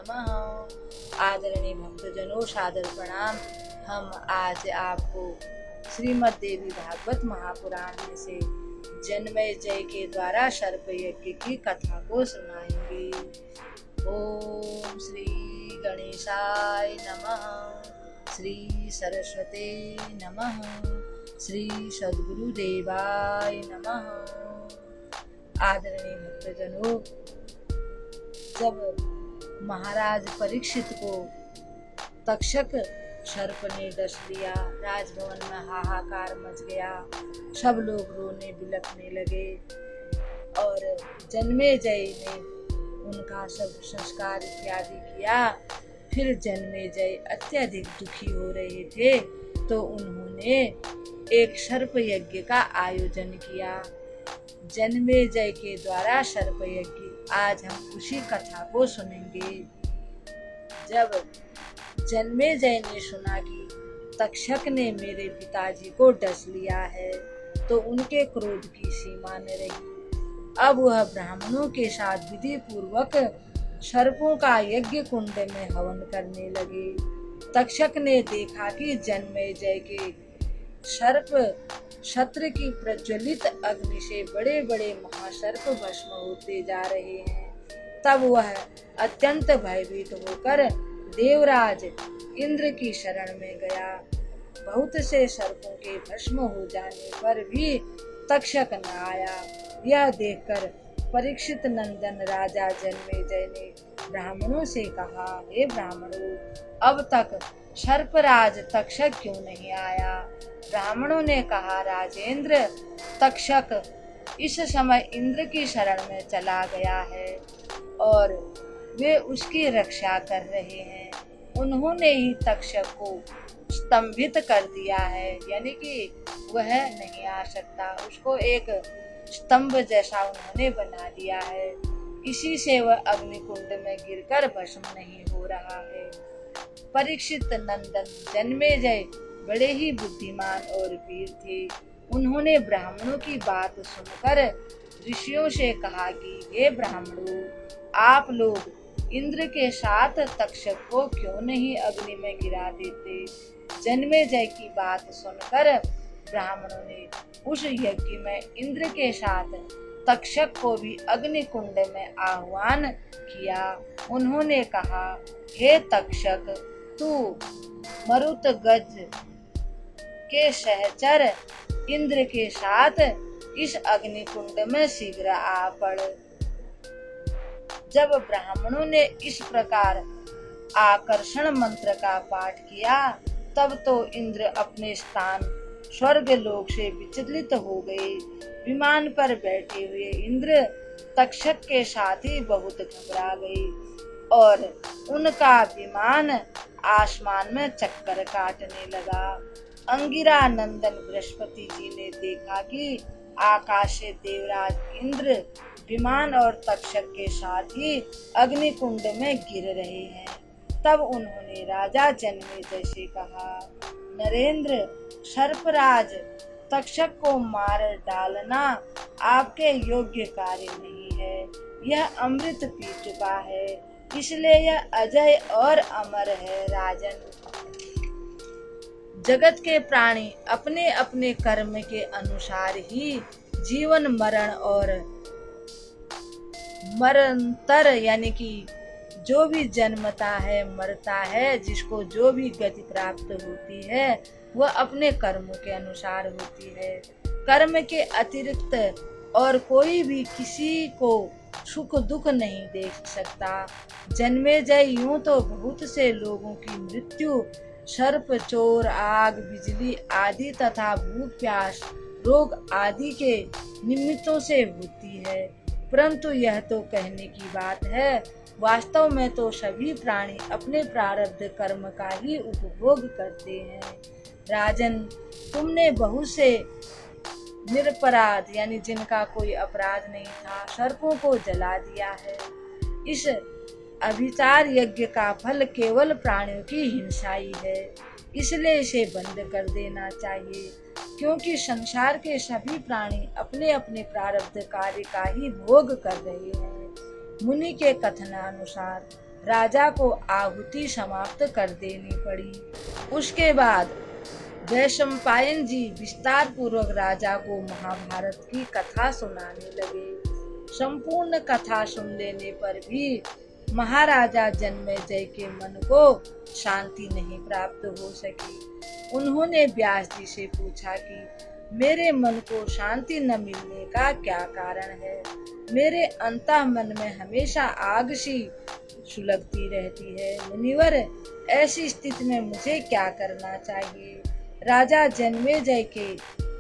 नमः। आदरणीय भक्तजनों, सादर प्रणाम। हम आज आपको श्रीमद् देवी भागवत महापुराण में से जन्मेजय के द्वारा सर्प यज्ञ की कथा को सुनाएंगे। ओम श्री गणेशाय नमः। श्री सरस्वती नमः। श्री सद्गुरुदेवाय नमः। आदरणीय भक्तजनों, जब महाराज परीक्षित को तक्षक सर्प ने डस लिया, राजभवन में हाहाकार मच गया। सब लोग रोने बिलखने लगे और जन्मेजय ने उनका सब संस्कार इत्यादि किया। फिर जन्मेजय अत्यधिक दुखी हो रहे थे तो उन्होंने एक सर्प यज्ञ का आयोजन किया। जन्मेजय के द्वारा सर्प यज्ञ, आज हम उसी कथा को सुनेंगे। जब जन्मेजय ने सुना कि तक्षक ने मेरे पिताजी को डस लिया है तो उनके क्रोध की सीमा न रही। अब वह ब्राह्मणों के साथ विधि पूर्वक सर्पों का यज्ञ कुंड में हवन करने लगे। तक्षक ने देखा कि जन्मेजय के सर्प शत्रु की प्रज्वलित अग्नि से बड़े बड़े महासर्प भस्म होते जा रहे हैं। तब वह अत्यंत भयभीत होकर देवराज इंद्र की शरण में गया। बहुत से सर्पों के भस्म हो जाने पर भी तक्षक न आया। यह देखकर परीक्षित नंदन राजा जन्मेजय ने ब्राह्मणों से कहा, हे ब्राह्मणों, अब तक सर्पराज तक्षक क्यों नहीं आया? ब्राह्मणों ने कहा, राजेंद्र, तक्षक इस समय इंद्र की शरण में चला गया है और वे उसकी रक्षा कर रहे हैं। उन्होंने ही तक्षक को स्तंभित कर दिया है, यानी कि वह नहीं आ सकता। उसको एक स्तंभ जैसा उन्होंने बना दिया है। इसी से वह अग्निकुंड में गिरकर भस्म नहीं हो रहा है। परीक्षित नंदन जन्मेजय बड़े ही बुद्धिमान और वीर थे। उन्होंने ब्राह्मणों की बात सुनकर ऋषियों से कहा कि हे ब्राह्मणों, आप लोग इंद्र के साथ तक्षक को क्यों नहीं अग्नि में गिरा देते? जन्मेजय की बात सुनकर ब्राह्मणों ने उस यज्ञ में इंद्र के साथ तक्षक को भी अग्नि कुंड में आह्वान किया। उन्होंने कहा, हे तक्षक, तू मरुत गज के सहचर इंद्र के साथ इस अग्नि कुंड में शीघ्र आ पड़। जब ब्राह्मणों ने इस प्रकार आकर्षण मंत्र का पाठ किया तब तो इंद्र अपने स्थान स्वर्ग लोक से विचलित हो गए। विमान पर बैठे हुए इंद्र तक्षक के साथ ही बहुत घबरा गए और उनका विमान आसमान में चक्कर काटने लगा। अंगिरा नंदन बृहस्पति जी ने देखा कि आकाश से देवराज इंद्र विमान और तक्षक के साथ ही अग्निकुंड में गिर रहे हैं। तब उन्होंने राजा जन्मेजय से कहा, नरेंद्र, सर्पराज तक्षक को मार डालना आपके योग्य कार्य नहीं है। यह अमृत पी चुका है, इसलिए यह अजय और अमर है। राजन, जगत के प्राणी अपने अपने कर्म के अनुसार ही जीवन मरण और मरणतर, यानी कि जो भी जन्मता है मरता है, जिसको जो भी गति प्राप्त होती है वह अपने कर्म के अनुसार होती है। कर्म के अतिरिक्त और कोई भी किसी को सुख दुख नहीं देख सकता। जन्मेजय, यूं तो बहुत से लोगों की मृत्यु सर्प, चोर, आग, बिजली आदि तथा भूख प्यास रोग आदि के निमित्तों से होती है, परंतु यह तो कहने की बात है। वास्तव में तो सभी प्राणी अपने प्रारब्ध कर्म का ही उपभोग करते हैं। राजन, तुमने बहुत से निरपराध, यानी जिनका कोई अपराध नहीं था, सर्पों को जला दिया है। इस अभिचार यज्ञ का फल केवल प्राणियों की हिंसा ही है, इसलिए इसे बंद कर देना चाहिए, क्योंकि संसार के सभी प्राणी अपने अपने प्रारब्ध कार्य का ही भोग कर रहे हैं। मुनि के कथनानुसार राजा को आहुति समाप्त कर देनी पड़ी। उसके बाद वैशंपायन जी विस्तार पूर्वक राजा को महाभारत की कथा सुनाने लगे। संपूर्ण कथा सुन लेने पर भी महाराजा जन्मेजय के मन को शांति नहीं प्राप्त हो सकी। उन्होंने व्यास जी से पूछा कि मेरे मन को शांति न मिलने का क्या कारण है। मेरे अंतःमन में हमेशा आग सी सुलगती रहती है। मुनिवर, ऐसी स्थिति में मुझे क्या करना चाहिए। राजा जन्मेजय के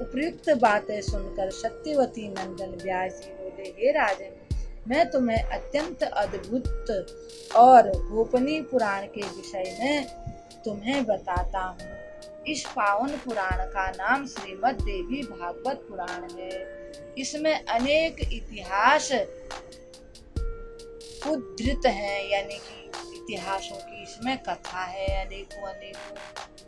उपयुक्त बातें सुनकर सत्यवती नंदन व्यास जी बोले, हे राजन, मैं तुम्हें अत्यंत अद्भुत और गोपनीय पुराण के विषय में तुम्हें बताता हूँ। इस पावन पुराण का नाम श्रीमद् देवी भागवत पुराण है। इसमें अनेक इतिहास उद्धृत हैं, यानी कि इतिहासों की इसमें कथा है अनेकों।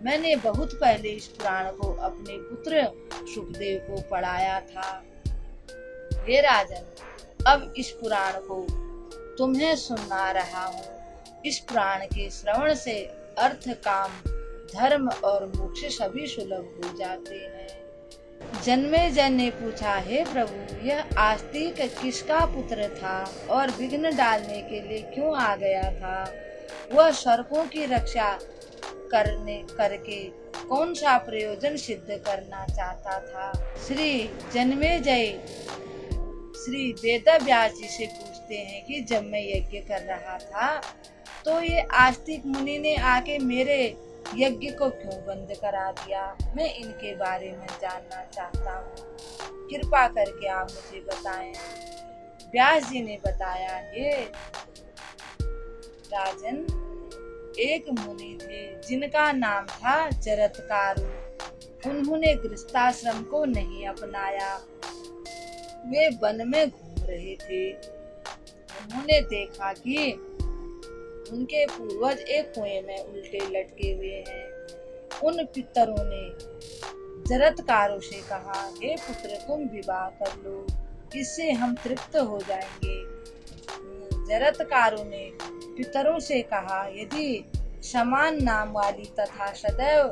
मैंने बहुत पहले इस पुराण को अपने पुत्र सुखदेव को पढ़ाया था। हे राजन, अब इस पुराण को तुम्हें सुना रहा हूँ। इस पुराण के श्रवण से अर्थ, काम, धर्म और मोक्ष सभी सुलभ हो जाते हैं। जन्मेजय ने पूछा, हे प्रभु, यह आस्तिक किसका पुत्र था और विघ्न डालने के लिए क्यों आ गया था। वह सर्पों की रक्षा करके कौन सा प्रयोजन सिद्ध करना चाहता था। श्री जन्मेजय श्री वेदव्यास जी से पूछते हैं कि जब मैं यज्ञ कर रहा था तो ये आस्तिक मुनि ने आके मेरे यज्ञ को क्यों बंद करा दिया। मैं इनके बारे में जानना चाहता हूँ, कृपा करके आप मुझे बताएं। व्यास जी ने बताया, हे राजन, एक मुनि थे जिनका नाम था जरत्कारु। उन्होंने गृहस्थाश्रम को नहीं अपनाया। वे वन में घूम रहे थे। उन्होंने देखा कि उनके पूर्वज एक कुएं में उल्टे लटके हुए हैं। उन पितरों ने जरत्कारु से कहा, हे पुत्र, तुम विवाह कर लो, इससे हम तृप्त हो जाएंगे। जरत्कारु ने पितरों से कहा, यदि समान नाम वाली तथा सदैव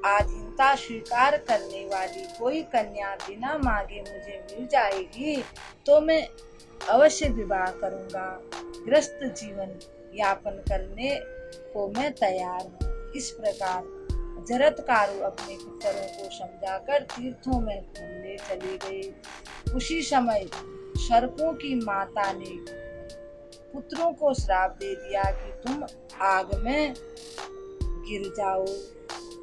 आधीनता स्वीकार करने वाली कोई कन्या बिना मांगे मुझे मिल जाएगी तो मैं अवश्य विवाह करूंगा। गृहस्थ जीवन यापन करने को मैं तैयार हूँ। इस प्रकार जरत्कारु अपने पितरों को समझाकर तीर्थों में घूमने चले गए। उसी समय सर्पों की माता ने पुत्रों को श्राप दे दिया कि तुम आग में गिर जाओ।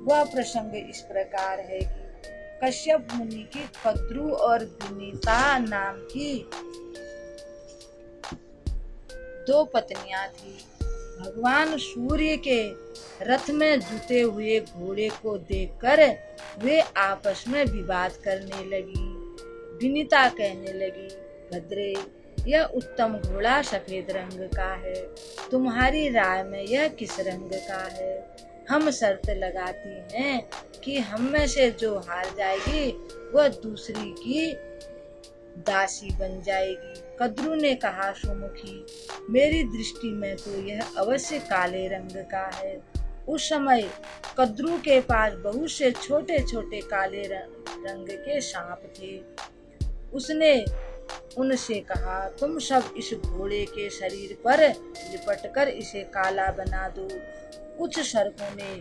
वह प्रसंग इस प्रकार है कि कश्यप मुनि की कद्रु और विनीता नाम की दो पत्नियां थी। भगवान सूर्य के रथ में जुटे हुए घोड़े को देखकर वे आपस में विवाद करने लगी। विनीता कहने लगी, भद्रे, यह उत्तम घोड़ा सफेद रंग का है, तुम्हारी राय में यह किस रंग का है। हम शर्त लगाती हैं कि हम में से जो हार जाएगी वह दूसरी की दासी बन जाएगी। कद्रु ने कहा, सुमुखी, मेरी दृष्टि में तो यह अवश्य काले रंग का है। उस समय कद्रु के पास बहुत से छोटे छोटे काले रंग के सांप थे। उसने उनसे कहा, तुम सब इस घोड़े के शरीर पर लिपटकर इसे काला बना दो। कुछ सर्पों ने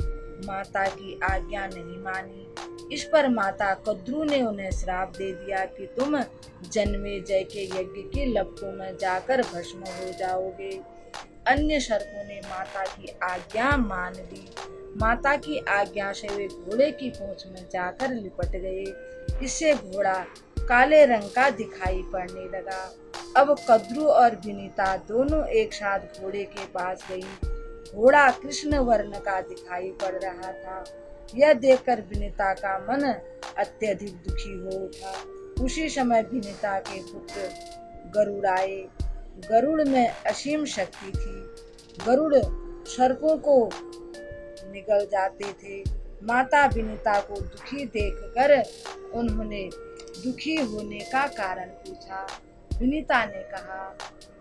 माता की आज्ञा नहीं मानी। इस पर माता कद्रु ने उन्हें श्राप दे दिया कि तुम जन्मेजय के यज्ञ की लपटों में जाकर भस्म हो जाओगे। अन्य सर्पों ने माता की आज्ञा मान ली। माता की आज्ञा से वे घोड़े की पूंछ में जाकर लिपट गए। इससे घोड़ा काले रंग का दिखाई पड़ने लगा। अब कद्रु और विनीता दोनों एक साथ घोड़े के पास गई। घोड़ा कृष्ण वर्ण का दिखाई पड़ रहा था। यह देखकर विनीता का मन अत्यधिक दुखी हो उठा। उसी समय विनीता के पुत्र गरुड़ आए। गरुड़ में असीम शक्ति थी। गरुड़ सर्पों को निगल जाते थे। माता विनीता को दुखी देखकर उन्होंने दुखी होने का कारण पूछा। विनीता ने कहा,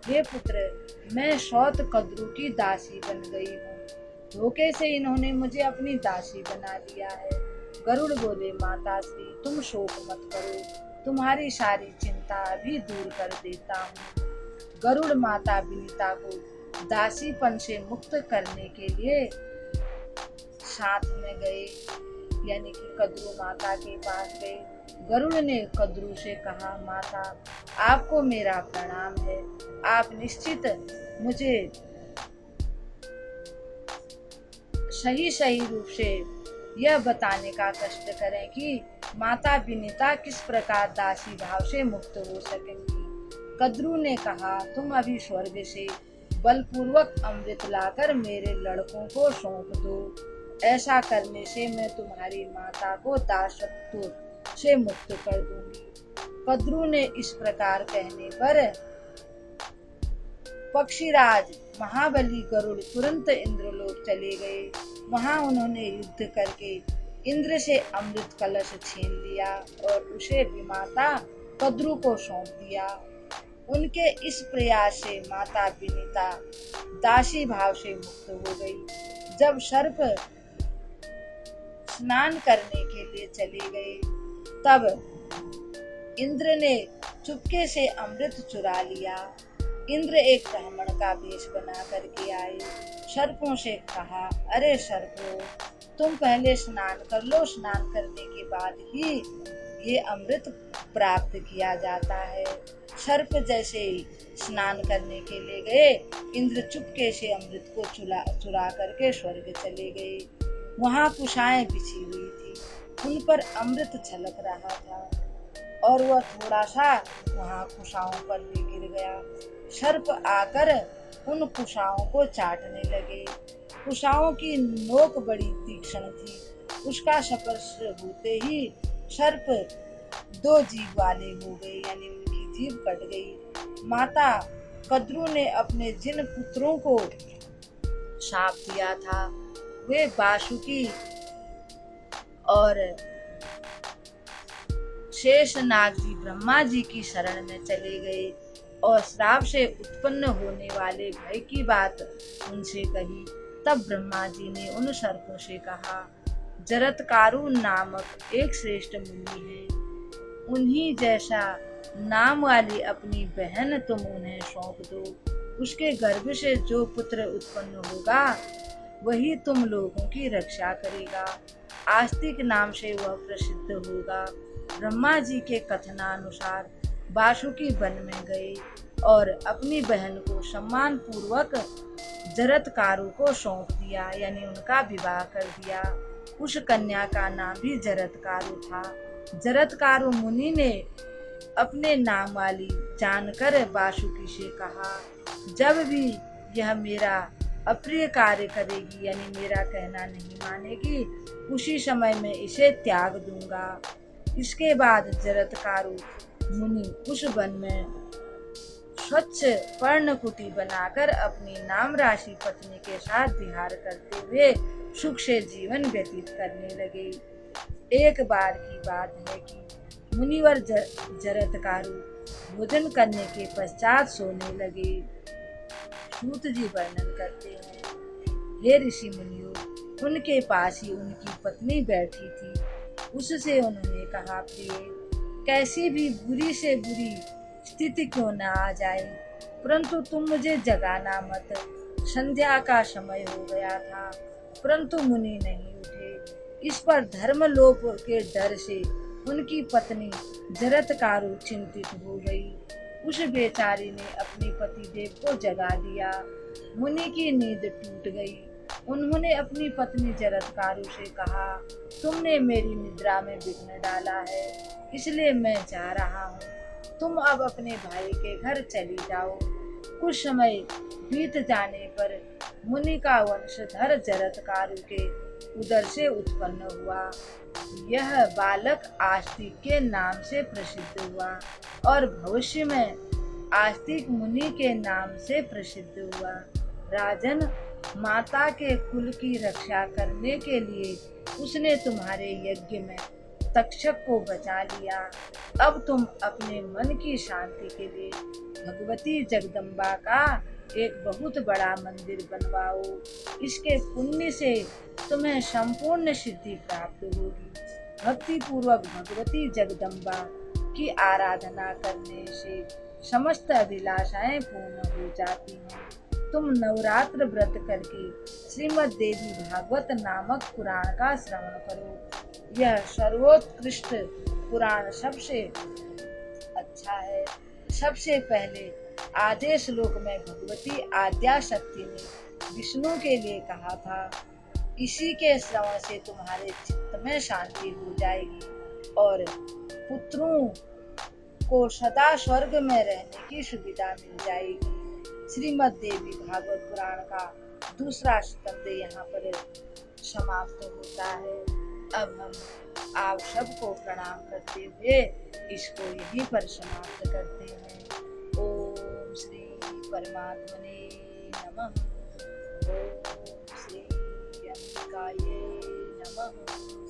हे पुत्र, मैं शौत कद्रू की दासी बन गई हूँ। धोखे से इन्होंने मुझे अपनी दासी बना लिया है। गरुड़ बोले, माता श्री तुम शोक मत करो, तुम्हारी सारी चिंता अभी दूर कर देता हूँ। गरुड़ माता विनीता को दासीपन से मुक्त करने के लिए साथ में गए, यानी कि कद्रू माता के पास गए। गरुड़ ने कद्रू से कहा, माता आपको मेरा प्रणाम है। आप निश्चित मुझे सही सही रूप से यह बताने का कष्ट करें कि माता विनीता किस प्रकार दासी भाव से मुक्त हो सकेंगी। कद्रू ने कहा, तुम अभी स्वर्ग से बलपूर्वक अमृत लाकर मेरे लड़कों को सौंप दो। ऐसा करने से मैं तुम्हारी माता को दासत्व से मुक्त कर दूंगी। कद्रू ने इस प्रकार कहने पर पक्षीराज महाबली गरुड़ तुरंत इंद्रलोक चले गए। वहां उन्होंने युद्ध करके इंद्र से अमृत कलश छीन लिया और उसे विमाता कद्रू को सौंप दिया। उनके इस प्रयास से माता विनीता दासी भाव से मुक्त हो गई। जब सर्प स्नान करने के लिए चले गए, तब इंद्र ने चुपके से अमृत चुरा लिया। इंद्र एक ब्राह्मण का वेश बना करके आए। सर्पों से कहा, अरे सर्पों, तुम पहले स्नान कर लो, स्नान करने के बाद ही ये अमृत प्राप्त किया जाता है। सर्प जैसे स्नान करने के लिए गए, इंद्र चुपके से अमृत को चुरा करके स्वर्ग चले गए। वहां कुशाएं बिछी हुई थी, उन पर अमृत छलक रहा था और वह थोड़ा सा वहां कुशाओं पर भी गिर गया। सर्प आकर उन कुशाओं को चाटने लगे। कुशाओं की नोक बड़ी तीक्ष्ण थी। उसका स्पर्श होते ही सर्प दो जीभ वाले हो गए, यानी उनकी जीभ कट गई। माता कद्रू ने अपने जिन पुत्रों को शाप दिया था, वे वासुकी और शेषनाग जी ब्रह्मा जी की शरण में चले गए और श्राप से उत्पन्न होने वाले भय की बात उनसे कही। तब ब्रह्मा जी ने उन सर्पों से कहा, जरत्कारु नामक एक श्रेष्ठ मुनि है, उन्हीं जैसा नाम वाली अपनी बहन तुम उन्हें सौंप दो। उसके गर्भ से जो पुत्र उत्पन्न होगा वही तुम लोगों की रक्षा करेगा। आस्तिक नाम से वह प्रसिद्ध होगा। ब्रह्मा जी के कथनानुसार वासुकी वन में गए और अपनी बहन को सम्मान पूर्वक जरत्कारु को सौंप दिया, यानी उनका विवाह कर दिया। उस कन्या का नाम भी जरत्कारु था। जरत्कारु मुनि ने अपने नाम वाली जानकर वासुकी से कहा, जब भी यह मेरा अप्रिय कार्य करेगी, यानी मेरा कहना नहीं मानेगी, उसी समय में इसे त्याग दूंगा। इसके बाद जरत्कारु मुनि उस वन में स्वच्छ पर्णकुटी बनाकर अपनी नाम राशि पत्नी के साथ विहार करते हुए सुख से जीवन व्यतीत करने लगे। एक बार की बात है कि मुनिवर जरत्कारु भोजन करने के पश्चात सोने लगे। सूत जी वर्णन करते हैं, हे ऋषि मुनियों, उनके पास ही उनकी पत्नी बैठी थी। उससे उन्होंने कहा, प्रिय, कैसी भी बुरी से बुरी स्थिति क्यों न आ जाए, परंतु तुम मुझे जगाना मत। संध्या का समय हो गया था, परंतु मुनि नहीं उठे। इस पर धर्मलोप के डर से उनकी पत्नी जरत्कारु चिंतित हो गई। उस बेचारी ने अपने पतिदेव को जगा दिया। मुनि की नींद टूट गई। उन्होंने अपनी पत्नी जरत्कारु से कहा, तुमने मेरी निद्रा में विघ्न डाला है, इसलिए मैं जा रहा हूँ। तुम अब अपने भाई के घर चली जाओ। कुछ समय बीत जाने पर मुनि का वंशधर जरत्कारु के उदर से उत्पन्न हुआ। यह बालक आस्तिक के नाम से प्रसिद्ध हुआ और भविष्य में आस्तिक मुनि के नाम से प्रसिद्ध हुआ। राजन, माता के कुल की रक्षा करने के लिए उसने तुम्हारे यज्ञ में तक्षक को बचा लिया। अब तुम अपने मन की शांति के लिए भगवती जगदम्बा का एक बहुत बड़ा मंदिर बनवाओ। इसके पुण्य से तुम्हें संपूर्ण सिद्धि प्राप्त होगी। भक्ति पूर्वक भगवती जगदम्बा की आराधना करने से समस्त अभिलाषाएं पूर्ण हो जाती हैं। तुम नवरात्र व्रत करके श्रीमद् देवी भागवत नामक पुराण का श्रवण करो। यह सर्वोत्कृष्ट पुराण सबसे अच्छा है। सबसे पहले आधे श्लोक में भगवती आद्या शक्ति ने विष्णु के लिए कहा था। इसी के श्रवण से तुम्हारे चित्त में शांति हो जाएगी और पुत्रों को सदा स्वर्ग में रहने की सुविधा मिल जाएगी। श्रीमद् देवी भागवत पुराण का दूसरा स्कंद यहाँ पर समाप्त होता है। अब हम आप सबको प्रणाम करते हुए इसको यहीं पर समाप्त करते हैं। ओम श्री परमात्मने नमः। ओम श्री अंबिकाये नमः।